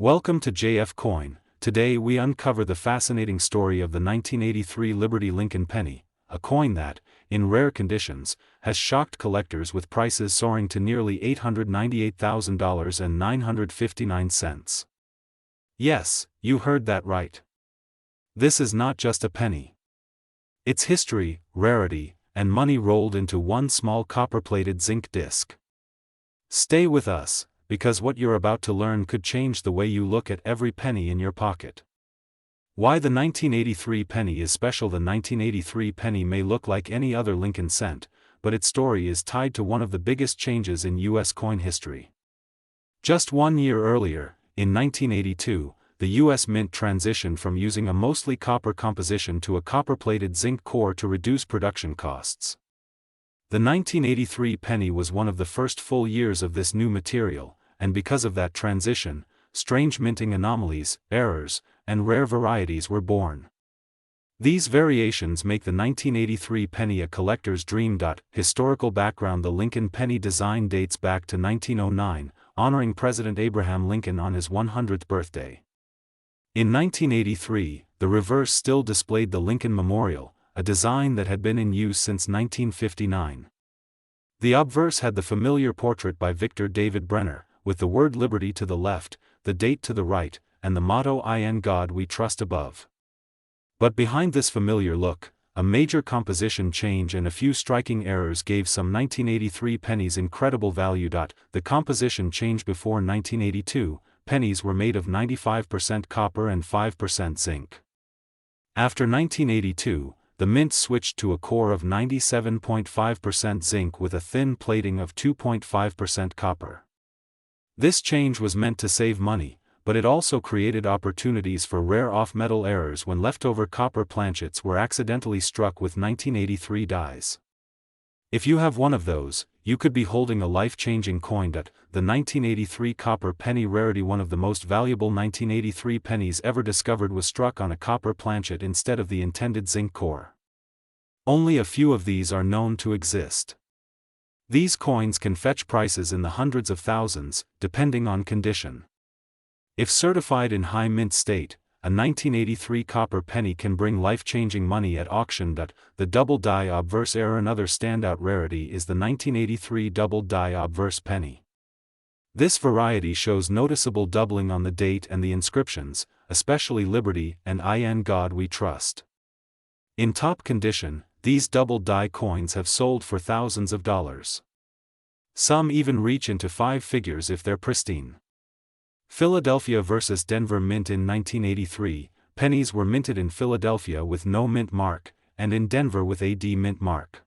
Welcome to JF Coin. Today we uncover the fascinating story of the 1983 Liberty Lincoln penny, a coin that, in rare conditions, has shocked collectors with prices soaring to nearly $898,000 and 959 cents. Yes, you heard that right. This is not just a penny. It's history, rarity, and money rolled into one small copper-plated zinc disc. Stay with us, because what you're about to learn could change the way you look at every penny in your pocket. Why the 1983 penny is special. The 1983 penny may look like any other Lincoln cent, but its story is tied to one of the biggest changes in U.S. coin history. Just 1 year earlier, in 1982, the U.S. Mint transitioned from using a mostly copper composition to a copper-plated zinc core to reduce production costs. The 1983 penny was one of the first full years of this new material, and because of that transition, strange minting anomalies, errors, and rare varieties were born. These variations make the 1983 penny a collector's dream. Historical background. The Lincoln penny design dates back to 1909, honoring President Abraham Lincoln on his 100th birthday. In 1983, the reverse still displayed the Lincoln Memorial, a design that had been in use since 1959. The obverse had the familiar portrait by Victor David Brenner, with the word Liberty to the left, the date to the right, and the motto "In God We Trust" above. But behind this familiar look, a major composition change and a few striking errors gave some 1983 pennies incredible value. The composition change. Before 1982, pennies were made of 95% copper and 5% zinc. After 1982, the mint switched to a core of 97.5% zinc with a thin plating of 2.5% copper. This change was meant to save money, but it also created opportunities for rare off-metal errors when leftover copper planchets were accidentally struck with 1983 dies. If you have one of those, you could be holding a life-changing coin. The 1983 copper penny rarity. One of the most valuable 1983 pennies ever discovered was struck on a copper planchet instead of the intended zinc core. Only a few of these are known to exist. These coins can fetch prices in the hundreds of thousands, depending on condition. If certified in high mint state, a 1983 copper penny can bring life-changing money at auction. The double die obverse error. Another standout rarity is the 1983 double die obverse penny. This variety shows noticeable doubling on the date and the inscriptions, especially Liberty and In God We Trust. In top condition, these double die coins have sold for thousands of dollars. Some even reach into 5 figures if they're pristine. Philadelphia vs. Denver Mint. In 1983, pennies were minted in Philadelphia with no mint mark, and in Denver with a D mint mark.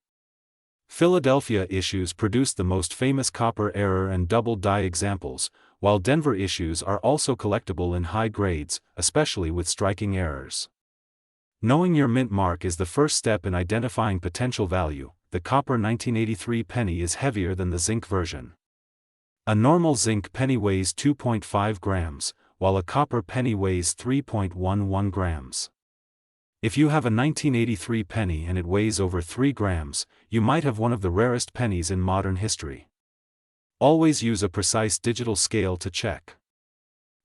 Philadelphia issues produced the most famous copper error and double die examples, while Denver issues are also collectible in high grades, especially with striking errors. Knowing your mint mark is the first step in identifying potential value. The copper 1983 penny is heavier than the zinc version. A normal zinc penny weighs 2.5 grams, while a copper penny weighs 3.11 grams. If you have a 1983 penny and it weighs over 3 grams, you might have one of the rarest pennies in modern history. Always use a precise digital scale to check.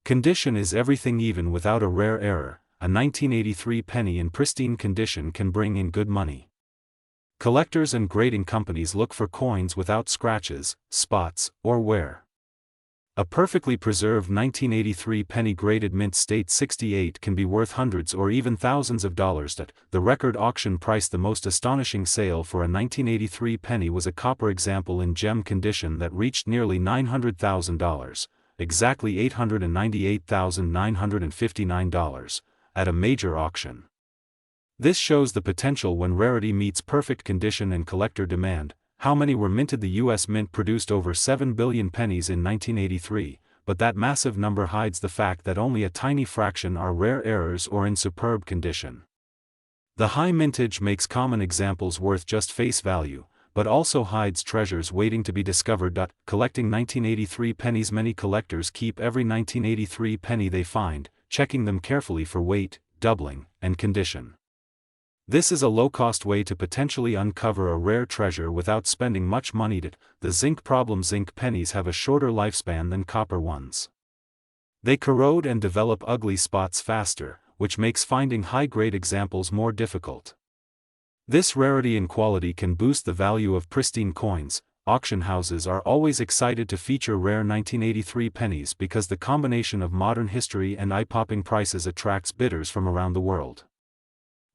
Condition is everything. Even without a rare error, a 1983 penny in pristine condition can bring in good money. Collectors and grading companies look for coins without scratches, spots, or wear. A perfectly preserved 1983 penny graded mint state 68 can be worth hundreds or even thousands of dollars. The record auction price. The most astonishing sale for a 1983 penny was a copper example in gem condition that reached nearly $900,000, exactly $898,959, at a major auction. This shows the potential when rarity meets perfect condition and collector demand. How many were minted? The U.S. Mint produced over 7 billion pennies in 1983, but that massive number hides the fact that only a tiny fraction are rare errors or in superb condition. The high mintage makes common examples worth just face value, but also hides treasures waiting to be discovered. Collecting 1983 pennies. Many collectors keep every 1983 penny they find, checking them carefully for weight, doubling, and condition. This is a low-cost way to potentially uncover a rare treasure without spending much money. The zinc problem. Zinc pennies have a shorter lifespan than copper ones. They corrode and develop ugly spots faster, which makes finding high-grade examples more difficult. This rarity in quality can boost the value of pristine coins. Auction houses are always excited to feature rare 1983 pennies because the combination of modern history and eye-popping prices attracts bidders from around the world.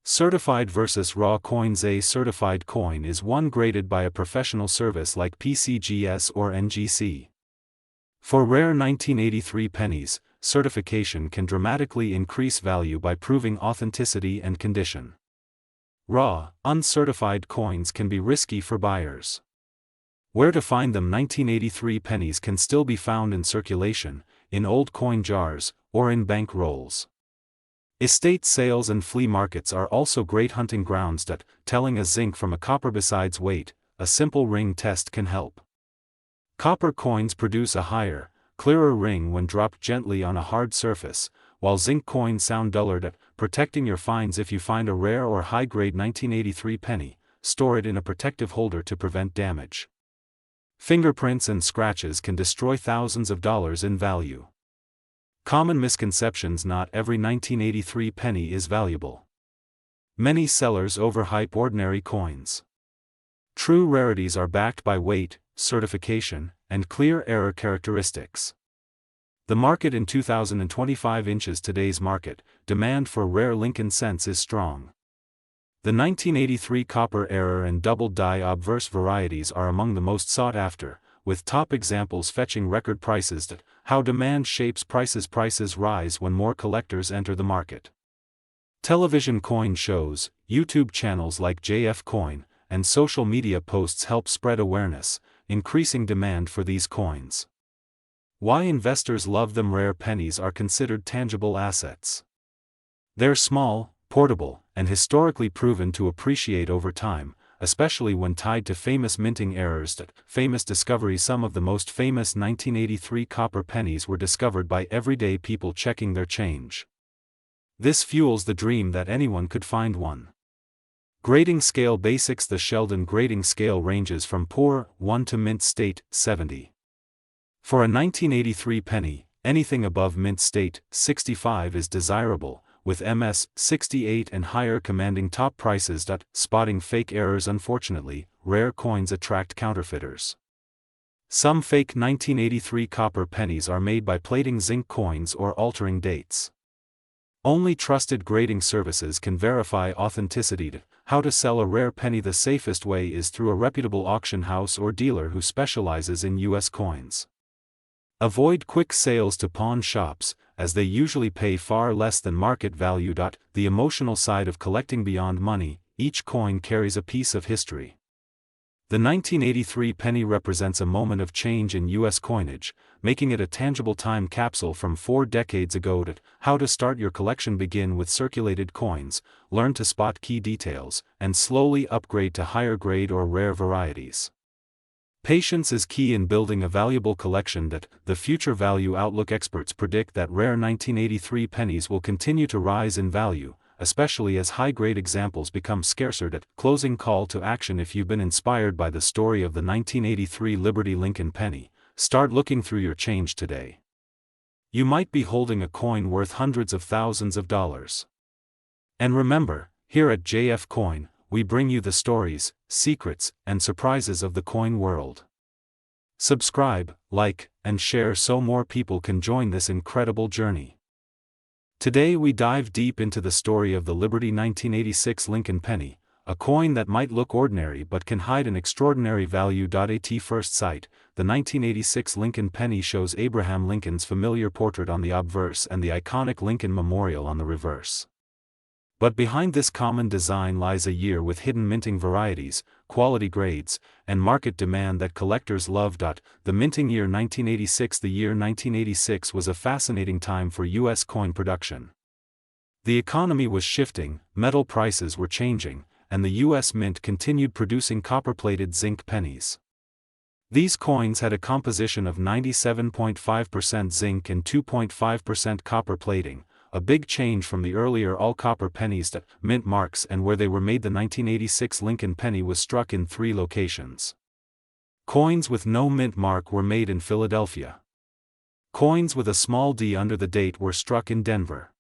Certified versus raw coins. A certified coin is one graded by a professional service like PCGS or NGC. For rare 1983 pennies, certification can dramatically increase value by proving authenticity and condition. Raw, uncertified coins can be risky for buyers. Where to find them? 1983 pennies can still be found in circulation, in old coin jars, or in bank rolls. Estate sales and flea markets are also great hunting grounds. Telling a zinc from a copper. Besides weight, a simple ring test can help. Copper coins produce a higher, clearer ring when dropped gently on a hard surface, while zinc coins sound duller. Protecting your finds. If you find a rare or high-grade 1983 penny, store it in a protective holder to prevent damage. Fingerprints and scratches can destroy thousands of dollars in value. Common misconceptions. Not every 1983 penny is valuable. Many sellers overhype ordinary coins. True rarities are backed by weight, certification, and clear error characteristics. The market in 2025 inches. Today's market, demand for rare Lincoln cents is strong. The 1983 copper error and doubled die obverse varieties are among the most sought after, with top examples fetching record prices. How demand shapes prices. Prices rise when more collectors enter the market. Television coin shows, YouTube channels like JF Coin, and social media posts help spread awareness, increasing demand for these coins. Why investors love them. Rare pennies are considered tangible assets. They're small, portable, and historically proven to appreciate over time, especially when tied to famous minting errors. Famous discoveries. Some of the most famous 1983 copper pennies were discovered by everyday people checking their change. This fuels the dream that anyone could find one. Grading scale basics. The Sheldon grading scale ranges from poor 1 to mint state 70. For a 1983 penny, anything above mint state 65 is desirable, with MS 68 and higher commanding top prices. Spotting fake errors. Unfortunately, rare coins attract counterfeiters. Some fake 1983 copper pennies are made by plating zinc coins or altering dates. Only trusted grading services can verify authenticity. How to sell a rare penny. The safest way is through a reputable auction house or dealer who specializes in U.S. coins. Avoid quick sales to pawn shops, as they usually pay far less than market value. The emotional side of collecting. Beyond money, each coin carries a piece of history. The 1983 penny represents a moment of change in U.S. coinage, making it a tangible time capsule from 4 decades ago. How to start your collection. Begin with circulated coins, learn to spot key details, and slowly upgrade to higher grade or rare varieties. Patience is key in building a valuable collection. The future value outlook. Experts predict that rare 1983 pennies will continue to rise in value, especially as high-grade examples become scarcer. Closing call to action. If you've been inspired by the story of the 1983 Liberty Lincoln penny, start looking through your change today. You might be holding a coin worth hundreds of thousands of dollars. And remember, here at JF Coin, we bring you the stories, secrets, and surprises of the coin world. Subscribe, like, and share so more people can join this incredible journey. Today we dive deep into the story of the Liberty 1986 Lincoln penny, a coin that might look ordinary but can hide an extraordinary value. At first sight, the 1986 Lincoln penny shows Abraham Lincoln's familiar portrait on the obverse and the iconic Lincoln Memorial on the reverse. But behind this common design lies a year with hidden minting varieties, quality grades, and market demand that collectors love. The minting year 1986. The year 1986 was a fascinating time for U.S. coin production. The economy was shifting, metal prices were changing, and the U.S. Mint continued producing copper-plated zinc pennies. These coins had a composition of 97.5% zinc and 2.5% copper plating, a big change from the earlier all-copper pennies. Mint marks and where they were made. The 1986 Lincoln penny was struck in 3 locations. Coins with no mint mark were made in Philadelphia. Coins with a small d under the date were struck in Denver.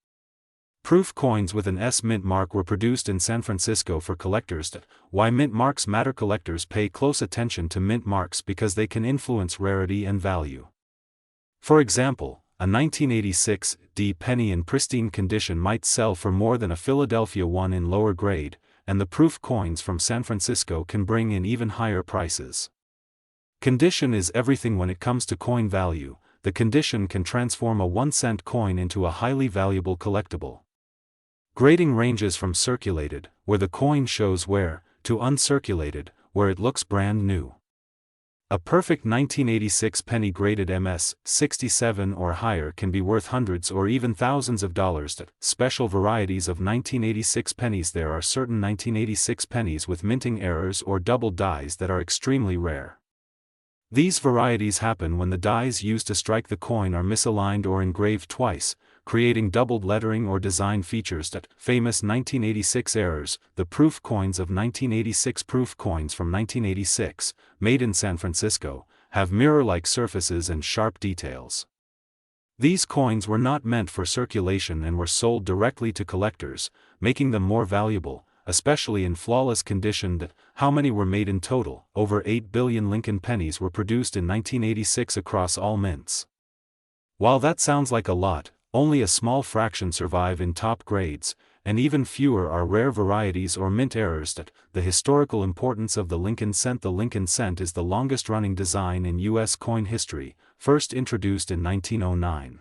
Proof coins with an S mint mark were produced in San Francisco for collectors. Why mint marks matter? Collectors pay close attention to mint marks because they can influence rarity and value. For example, a 1986 D penny in pristine condition might sell for more than a Philadelphia one in lower grade, and the proof coins from San Francisco can bring in even higher prices. Condition is everything when it comes to coin value. The condition can transform a 1-cent coin into a highly valuable collectible. Grading ranges from circulated, where the coin shows wear, to uncirculated, where it looks brand new. A perfect 1986 penny graded MS 67 or higher can be worth hundreds or even thousands of dollars. Special varieties of 1986 pennies. There are certain 1986 pennies with minting errors or double dies that are extremely rare. These varieties happen when the dies used to strike the coin are misaligned or engraved twice, creating doubled lettering or design features. Famous 1986 errors. The proof coins of 1986 proof coins from 1986, made in San Francisco, have mirror-like surfaces and sharp details. These coins were not meant for circulation and were sold directly to collectors, making them more valuable, especially in flawless condition. How many were made in total? Over 8 billion Lincoln pennies were produced in 1986 across all mints. While that sounds like a lot, only a small fraction survive in top grades, and even fewer are rare varieties or mint errors. The historical importance of the Lincoln cent. The Lincoln cent is the longest-running design in U.S. coin history, first introduced in 1909.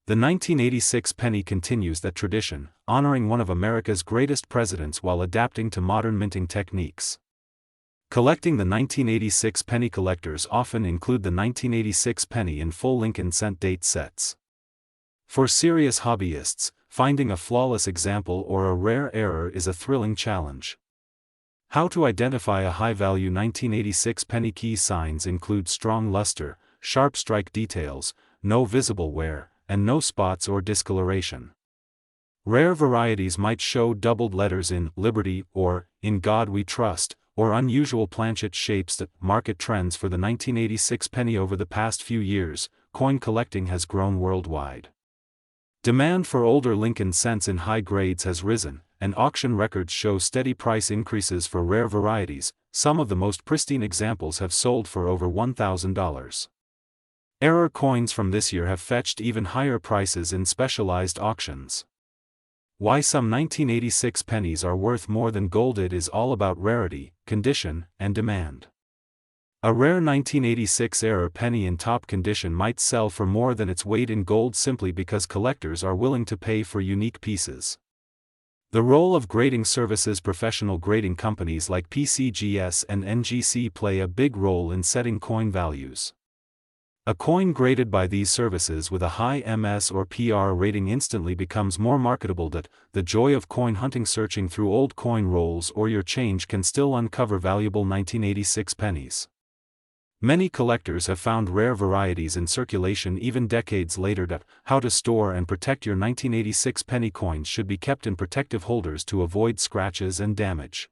The 1986 penny continues that tradition, honoring one of America's greatest presidents while adapting to modern minting techniques. Collecting the 1986 penny. Collectors often include the 1986 penny in full Lincoln cent date sets. For serious hobbyists, finding a flawless example or a rare error is a thrilling challenge. How to identify a high-value 1986 penny? Key signs include strong luster, sharp strike details, no visible wear, and no spots or discoloration. Rare varieties might show doubled letters in Liberty or In God We Trust, or unusual planchet shapes. Market trends for the 1986 penny. Over the past few years, coin collecting has grown worldwide. Demand for older Lincoln cents in high grades has risen, and auction records show steady price increases for rare varieties. Some of the most pristine examples have sold for over $1,000. Error coins from this year have fetched even higher prices in specialized auctions. Why some 1986 pennies are worth more than gold? It is all about rarity, condition, and demand. A rare 1986 error penny in top condition might sell for more than its weight in gold simply because collectors are willing to pay for unique pieces. The role of grading services. Professional grading companies like PCGS and NGC play a big role in setting coin values. A coin graded by these services with a high MS or PR rating instantly becomes more marketable. The joy of coin hunting. Searching through old coin rolls or your change can still uncover valuable 1986 pennies. Many collectors have found rare varieties in circulation even decades later. How to store and protect your 1986 penny coins. Should be kept in protective holders to avoid scratches and damage.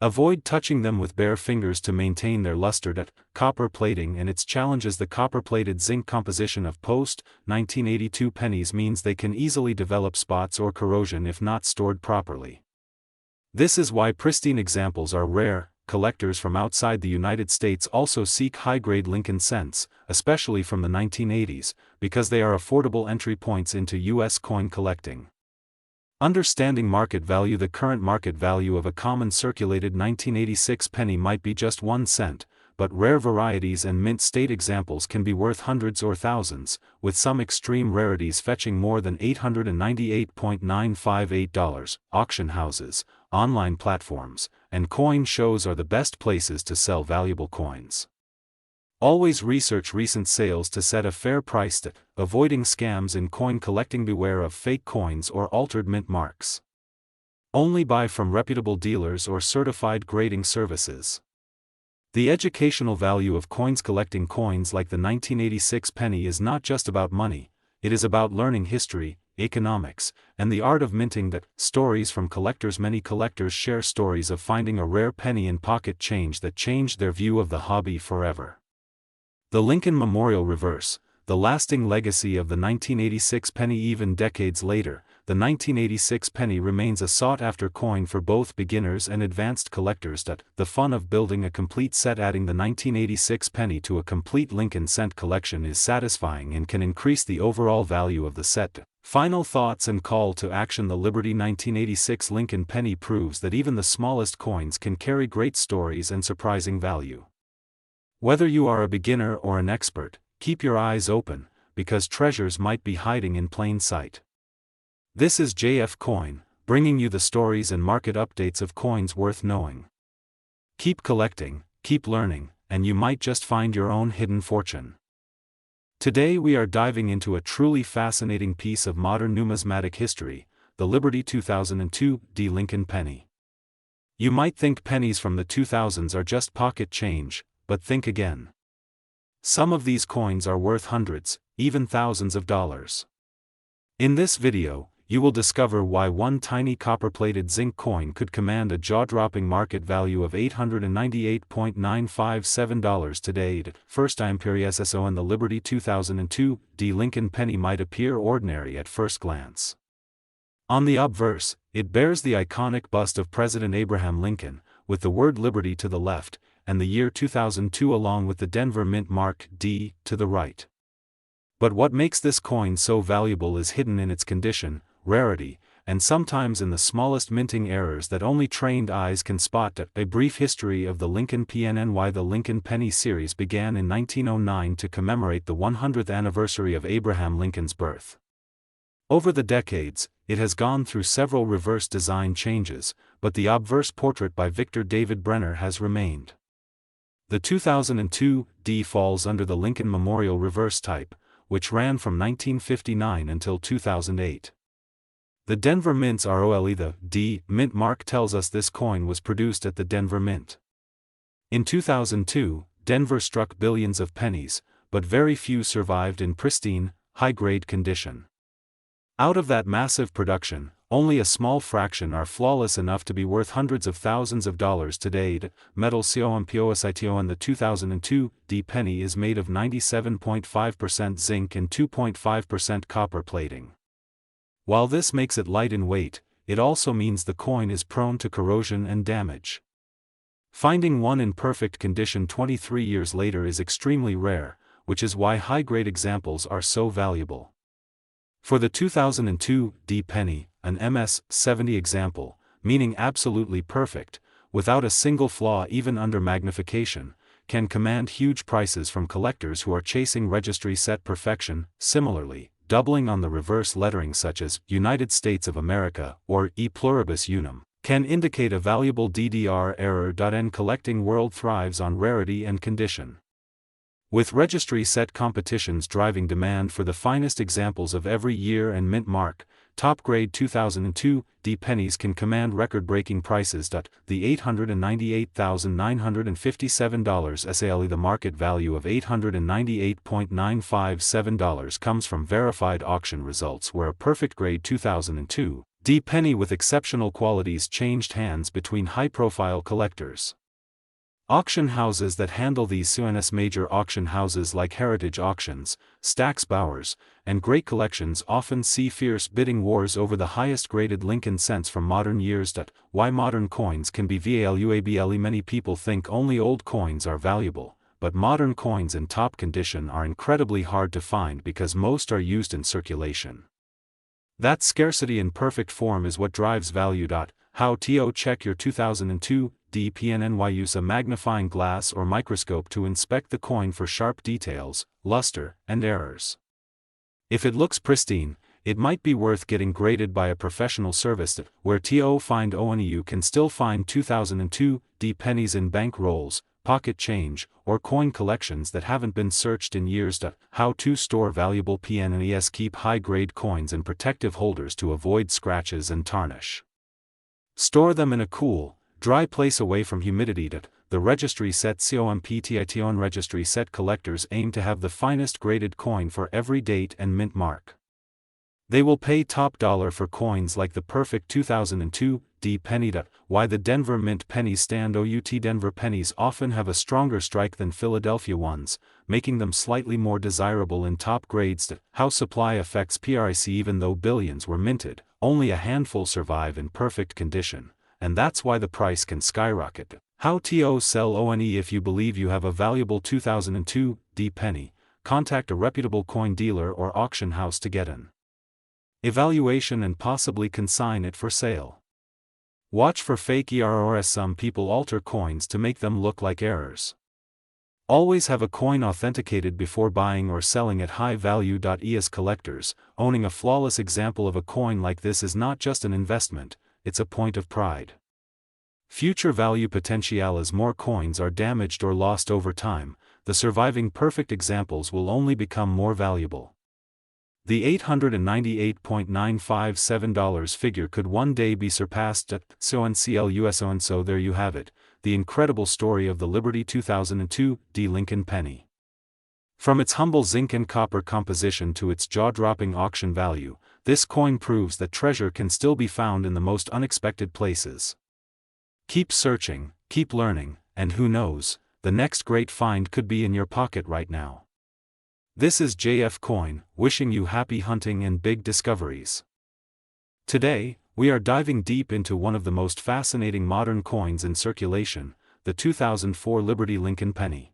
Avoid touching them with bare fingers to maintain their luster. Copper plating and its challenges. The copper-plated zinc composition of post-1982 pennies means they can easily develop spots or corrosion if not stored properly. This is why pristine examples are rare. Collectors from outside the United States also seek high-grade Lincoln cents, especially from the 1980s, because they are affordable entry points into U.S. coin collecting. Understanding market value. The current market value of a common circulated 1986 penny might be just 1 cent, but rare varieties and mint state examples can be worth hundreds or thousands, with some extreme rarities fetching more than $898.958. Auction houses, online platforms, and coin shows are the best places to sell valuable coins. Always research recent sales to set a fair price. Avoiding scams in coin collecting. Beware of fake coins or altered mint marks. Only buy from reputable dealers or certified grading services. The educational value of coins. Collecting coins like the 1986 penny is not just about money, it is about learning history, economics, and the art of minting. Stories from collectors. Many collectors share stories of finding a rare penny in pocket change that changed their view of the hobby forever. The Lincoln Memorial Reverse. the lasting legacy of the 1986 penny. Even decades later, the 1986 penny remains a sought-after coin for both beginners and advanced collectors. The fun of building a complete set. Adding the 1986 penny to a complete Lincoln cent collection is satisfying and can increase the overall value of the set. Final thoughts and call to action. The Liberty 1986 Lincoln penny proves that even the smallest coins can carry great stories and surprising value. Whether you are a beginner or an expert, keep your eyes open, because treasures might be hiding in plain sight. This is JF Coin, bringing you the stories and market updates of coins worth knowing. Keep collecting, keep learning, and you might just find your own hidden fortune. Today we are diving into a truly fascinating piece of modern numismatic history, the Liberty 2002 D Lincoln penny. You might think pennies from the 2000s are just pocket change, but think again. Some of these coins are worth hundreds, even thousands of dollars. In this video, you will discover why one tiny copper-plated zinc coin could command a jaw-dropping market value of $898.957 today. First, IMPRISSO and the Liberty 2002 D Lincoln penny might appear ordinary at first glance. On the obverse, it bears the iconic bust of President Abraham Lincoln, with the word Liberty to the left, and the year 2002 along with the Denver Mint mark D to the right. But what makes this coin so valuable is hidden in its condition, rarity, and sometimes in the smallest minting errors that only trained eyes can spot. A brief history of the Lincoln PNNY. The Lincoln penny series began in 1909 to commemorate the 100th anniversary of Abraham Lincoln's birth. Over the decades, it has gone through several reverse design changes, but the obverse portrait by Victor David Brenner has remained. The 2002 D falls under the Lincoln Memorial reverse type, which ran from 1959 until 2008. The Denver Mint's ROLE. The D Mint mark tells us this coin was produced at the Denver Mint. In 2002, Denver struck billions of pennies, but very few survived in pristine, high-grade condition. Out of that massive production, only a small fraction are flawless enough to be worth hundreds of thousands of dollars today. Metal COMPOSITO and the 2002 D penny is made of 97.5% zinc and 2.5% copper plating. While this makes it light in weight, it also means the coin is prone to corrosion and damage. Finding one in perfect condition 23 years later is extremely rare, which is why high-grade examples are so valuable. For the 2002 D penny, an MS-70 example, meaning absolutely perfect, without a single flaw even under magnification, can command huge prices from collectors who are chasing registry set perfection. Similarly, doubling on the reverse lettering such as United States of America or E pluribus unum can indicate a valuable DDR error. N collecting world thrives on rarity and condition. With registry set competitions driving demand for the finest examples of every year and mint mark, top-grade 2002 D pennies can command record-breaking prices. The $898,957 SALE. The market value of $898.957 comes from verified auction results where a perfect grade 2002 D penny with exceptional qualities changed hands between high-profile collectors. Auction houses that handle these CNS major auction houses like Heritage Auctions, Stack's Bowers, and Great Collections often see fierce bidding wars over the highest graded Lincoln cents from modern years. Why modern coins can be valuable. Many people think only old coins are valuable, but modern coins in top condition are incredibly hard to find because most are used in circulation. That scarcity in perfect form is what drives value. How to check your 2002 D PNNY. Use a magnifying glass or microscope to inspect the coin for sharp details, luster, and errors. If it looks pristine, it might be worth getting graded by a professional service. Where to find ONE. You can still find 2002 D pennies in bank rolls, pocket change, or coin collections that haven't been searched in years. How to store valuable PNNES. Keep high-grade coins in protective holders to avoid scratches and tarnish. Store them in a cool, dry place away from humidity. The registry set COMPTITO and registry set collectors aim to have the finest graded coin for every date and mint mark. They will pay top dollar for coins like the perfect 2002 D penny. Why the Denver Mint pennies stand out. Denver pennies often have a stronger strike than Philadelphia ones, making them slightly more desirable in top grades. How supply affects price. Even though billions were minted, only a handful survive in perfect condition, and that's why the price can skyrocket. How to sell one. If you believe you have a valuable 2002 D penny, contact a reputable coin dealer or auction house to get an evaluation and possibly consign it for sale. Watch for fake errors. Some people alter coins to make them look like errors. Always have a coin authenticated before buying or selling at high value. As collectors, owning a flawless example of a coin like this is not just an investment, it's a point of pride. Future value potential. As more coins are damaged or lost over time, the surviving perfect examples will only become more valuable. The $898.957 figure could one day be surpassed at so. So there you have it, the incredible story of the Liberty 2002 D Lincoln penny. From its humble zinc and copper composition to its jaw-dropping auction value, this coin proves that treasure can still be found in the most unexpected places. Keep searching, keep learning, and who knows, the next great find could be in your pocket right now. This is JF Coin, wishing you happy hunting and big discoveries. Today, we are diving deep into one of the most fascinating modern coins in circulation, the 2004 Liberty Lincoln penny.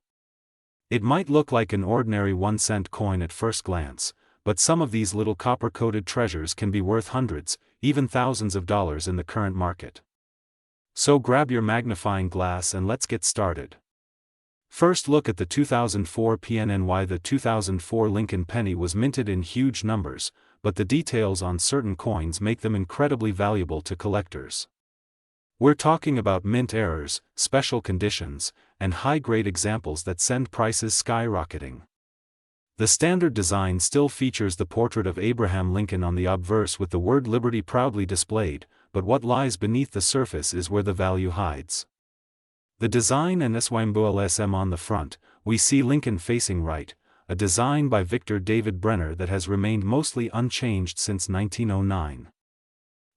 It might look like an ordinary 1-cent coin at first glance, but some of these little copper-coated treasures can be worth hundreds, even thousands of dollars in the current market. So grab your magnifying glass and let's get started. First, look at the 2004 PNNY. The 2004 Lincoln penny was minted in huge numbers, but the details on certain coins make them incredibly valuable to collectors. We're talking about mint errors, special conditions, and high-grade examples that send prices skyrocketing. The standard design still features the portrait of Abraham Lincoln on the obverse with the word Liberty proudly displayed, but what lies beneath the surface is where the value hides. The design and SYMBOLSM on the front, we see Lincoln facing right, a design by Victor David Brenner that has remained mostly unchanged since 1909.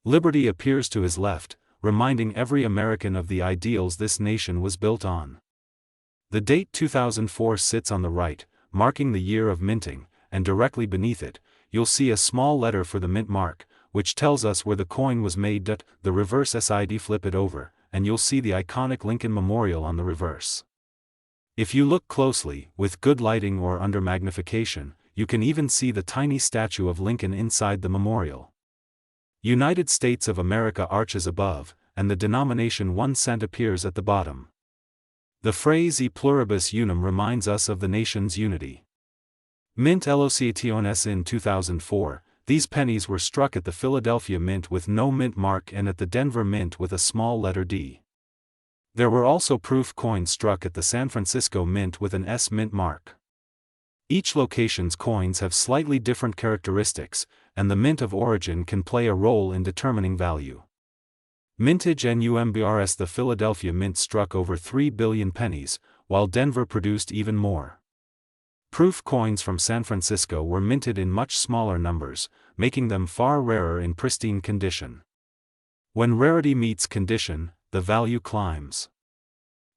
Liberty appears to his left, reminding every American of the ideals this nation was built on. The date 2004 sits on the right, marking the year of minting, and directly beneath it, you'll see a small letter for the mint mark, which tells us where the coin was made. The reverse SID. Flip it over, and you'll see the iconic Lincoln Memorial on the reverse. If you look closely, with good lighting or under magnification, you can even see the tiny statue of Lincoln inside the memorial. United States of America arches above, and the denomination 1 cent appears at the bottom. The phrase E pluribus unum reminds us of the nation's unity. Mint locations. In 2004, these pennies were struck at the Philadelphia Mint with no mint mark and at the Denver Mint with a small letter D. There were also proof coins struck at the San Francisco Mint with an S mint mark. Each location's coins have slightly different characteristics, and the mint of origin can play a role in determining value. Mintage NUMBRS. The Philadelphia Mint struck over 3 billion pennies, while Denver produced even more. Proof coins from San Francisco were minted in much smaller numbers, making them far rarer in pristine condition. When rarity meets condition, the value climbs.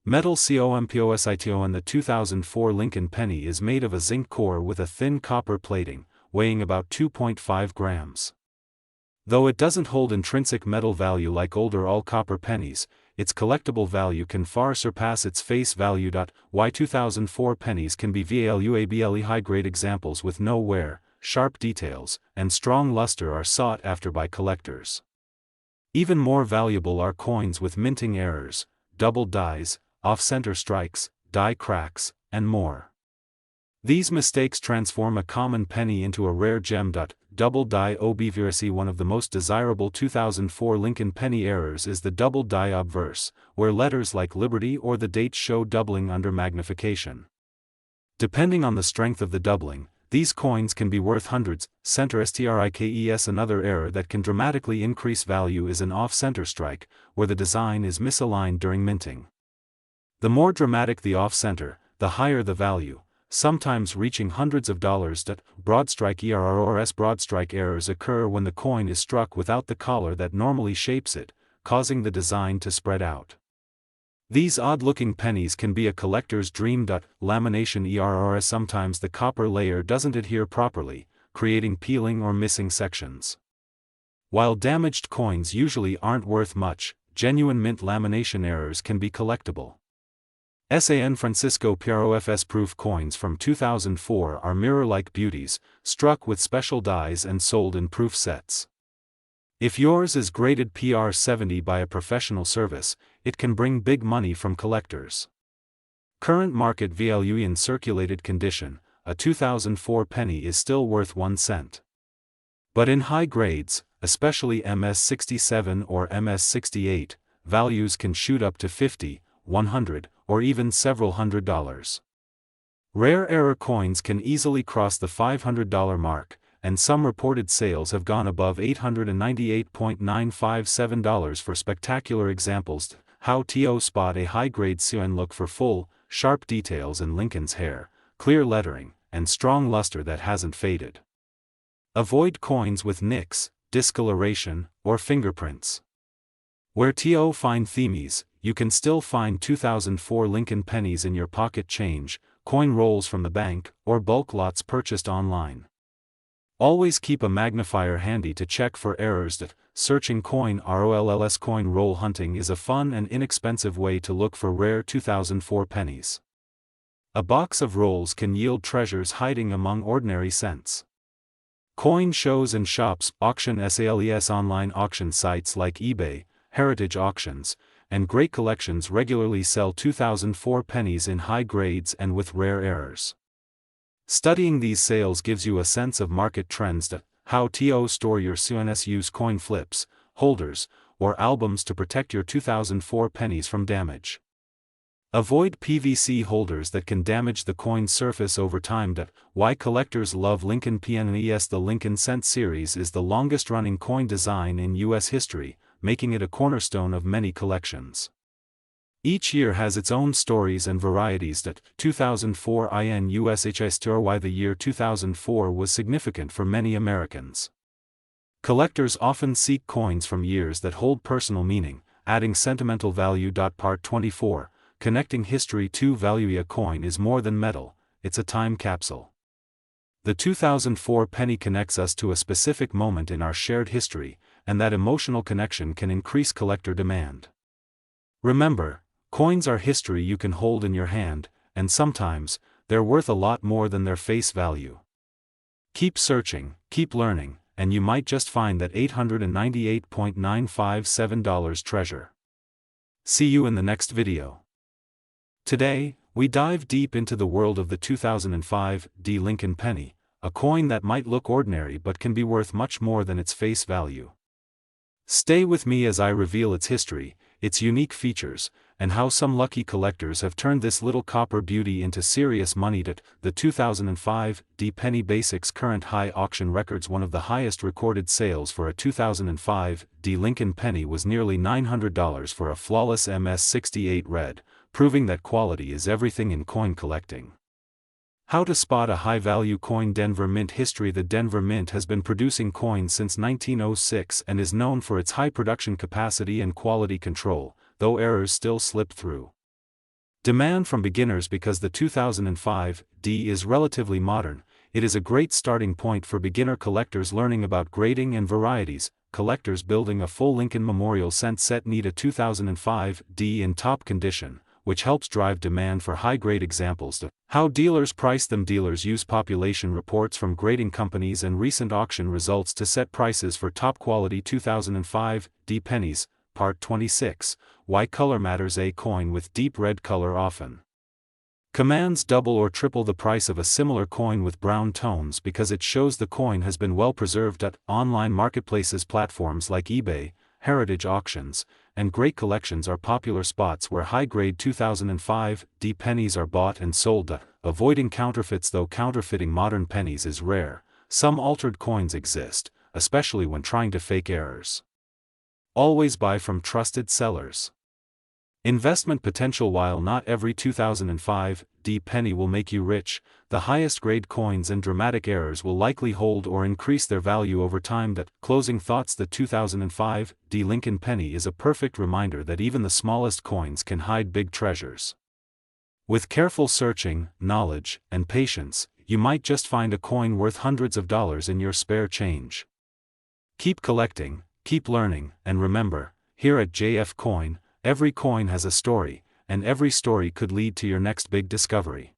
Metal COMPOSITO. And the 2004 Lincoln penny is made of a zinc core with a thin copper plating, weighing about 2.5 grams. Though it doesn't hold intrinsic metal value like older all-copper pennies, its collectible value can far surpass its face value. Why 2004 pennies can be valuable. High-grade examples with no wear, sharp details, and strong luster are sought after by collectors. Even more valuable are coins with minting errors, double dies, off-center strikes, die cracks, and more. These mistakes transform a common penny into a rare gem. Double die obverse. One of the most desirable 2004 Lincoln penny errors is the double die obverse, where letters like Liberty or the date show doubling under magnification. Depending on the strength of the doubling, these coins can be worth hundreds. Center strikes. Another error that can dramatically increase value is an off-center strike, where the design is misaligned during minting. The more dramatic the off-center, the higher the value. sometimes reaching hundreds of dollars. Broadstrike errors. Broadstrike errors occur when the coin is struck without the collar that normally shapes it, causing the design to spread out. These odd-looking pennies can be a collector's dream. Lamination errors. Sometimes the copper layer doesn't adhere properly, creating peeling or missing sections. While damaged coins usually aren't worth much, genuine mint lamination errors can be collectible. San Francisco PROFS proof coins from 2004 are mirror-like beauties, struck with special dies and sold in proof sets. If yours is graded PR70 by a professional service, it can bring big money from collectors. Current market value. In circulated condition, a 2004 penny is still worth 1 cent. But in high grades, especially MS67 or MS68, values can shoot up to $50, $100, or even several $100s. Rare error coins can easily cross the $500 mark, and some reported sales have gone above $898.957 for spectacular examples. How to spot a high-grade coin. Look for full, sharp details in Lincoln's hair, clear lettering, and strong luster that hasn't faded. Avoid coins with nicks, discoloration, or fingerprints. Where to find themes, you can still find 2004 Lincoln pennies in your pocket change, coin rolls from the bank, or bulk lots purchased online. Always keep a magnifier handy to check for errors. Searching coin rolls. Coin roll hunting is a fun and inexpensive way to look for rare 2004 pennies. A box of rolls can yield treasures hiding among ordinary cents. Coin shows and shops. Auction sales. Online auction sites like eBay, Heritage Auctions, and Great Collections regularly sell 2004 pennies in high grades and with rare errors. Studying these sales gives you a sense of market trends. How to store your coins. Use coin flips, holders, or albums to protect your 2004 pennies from damage. Avoid PVC holders that can damage the coin's surface over time. Why collectors love Lincoln Pennies. The Lincoln Cent series is the longest-running coin design in U.S. history, making it a cornerstone of many collections. Each year has its own stories and varieties. 2004 in USHS. Why the year 2004 was significant for many Americans. Collectors often seek coins from years that hold personal meaning, adding sentimental value. Part 24, Connecting History to Value. A coin is more than metal, it's a time capsule. The 2004 penny connects us to a specific moment in our shared history, and that emotional connection can increase collector demand. Remember, coins are history you can hold in your hand, and sometimes, they're worth a lot more than their face value. Keep searching, keep learning, and you might just find that $898.957 treasure. See you in the next video. Today, we dive deep into the world of the 2005 Lincoln penny, a coin that might look ordinary but can be worth much more than its face value. Stay with me as I reveal its history, its unique features, and how some lucky collectors have turned this little copper beauty into serious money. The 2005 penny basics current high auction records. One of the highest recorded sales for a 2005 Lincoln penny was nearly $900 for a flawless MS68 red, proving that quality is everything in coin collecting. How to spot a high-value coin. Denver Mint history. The Denver Mint has been producing coins since 1906 and is known for its high production capacity and quality control, though errors still slip through. Demand from beginners. Because the 2005 is relatively modern, it is a great starting point for beginner collectors learning about grading and varieties. Collectors building a full Lincoln Memorial cent set need a 2005 in top condition, which helps drive demand for high-grade examples. How dealers price them. Dealers use population reports from grading companies and recent auction results to set prices for top-quality 2005 pennies. Part 26, Why Color Matters. A coin with deep red color often commands double or triple the price of a similar coin with brown tones because it shows the coin has been well preserved. Online marketplaces. Platforms like eBay, Heritage Auctions, and Great Collections are popular spots where high-grade 2005 pennies are bought and sold. Avoiding counterfeits. Though counterfeiting modern pennies is rare, some altered coins exist, especially when trying to fake errors. Always buy from trusted sellers. Investment potential. While not every 2005 D penny will make you rich, the highest grade coins and dramatic errors will likely hold or increase their value over time. That closing thoughts. The 2005 D Lincoln penny is a perfect reminder that even the smallest coins can hide big treasures. With careful searching, knowledge, and patience, you might just find a coin worth hundreds of dollars in your spare change. Keep collecting, keep learning, and remember, here at JF Coin, every coin has a story, and every story could lead to your next big discovery.